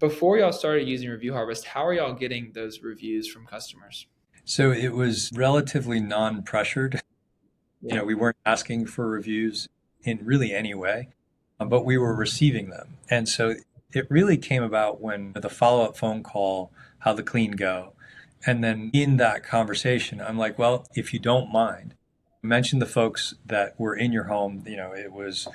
Before y'all started using Review Harvest, how are y'all getting those reviews from customers? So it was relatively non-pressured. Yeah. We weren't asking for reviews in really any way, but we were receiving them. And so it really came about when the follow-up phone call, how the clean go. And then in that conversation, I'm like, well, if you don't mind, mention the folks that were in your home. It was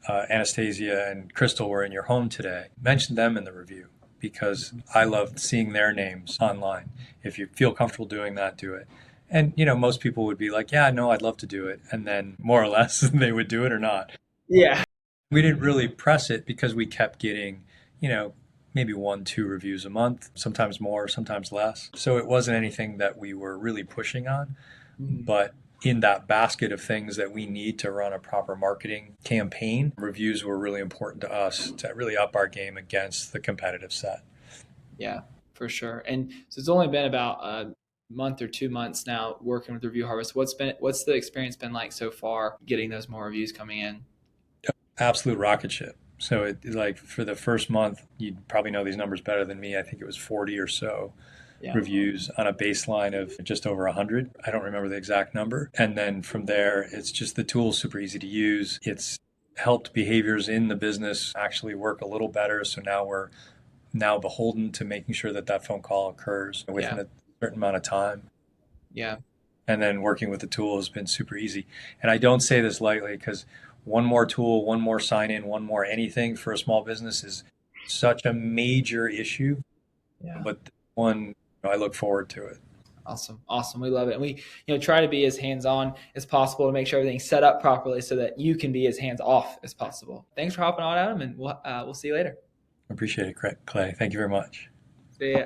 Anastasia and Crystal were in your home today. Mention them in the review because I loved seeing their names online. If you feel comfortable doing that, do it. And, most people would be like, yeah, no, I'd love to do it. And then more or less they would do it or not. Yeah. We didn't really press it because we kept getting, you know, maybe one, two reviews a month, sometimes more, sometimes less. So it wasn't anything that we were really pushing on. Mhm. But in that basket of things that we need to run a proper marketing campaign, reviews were really important to us to really up our game against the competitive set. Yeah, for sure. And so it's only been about a month or 2 months now working with Review Harvest. What's the experience been like so far getting those more reviews coming in? Absolute rocket ship. So like for the first month, you'd probably know these numbers better than me. I think it was 40 or so Yeah. reviews on a baseline of just over 100. I don't remember the exact number. And then from there, it's just the tool's super easy to use. It's helped behaviors in the business actually work a little better. So now we're now beholden to making sure that that phone call occurs within Yeah. a certain amount of time. Yeah. And then working with the tool has been super easy. And I don't say this lightly because one more tool, one more sign in, one more anything for a small business is such a major issue. Yeah. But one, I look forward to it. Awesome. Awesome. We love it. And we, try to be as hands-on as possible to make sure everything's set up properly so that you can be as hands-off as possible. Thanks for hopping on, Adam, and we'll see you later. Appreciate it, Clay. Thank you very much. See ya.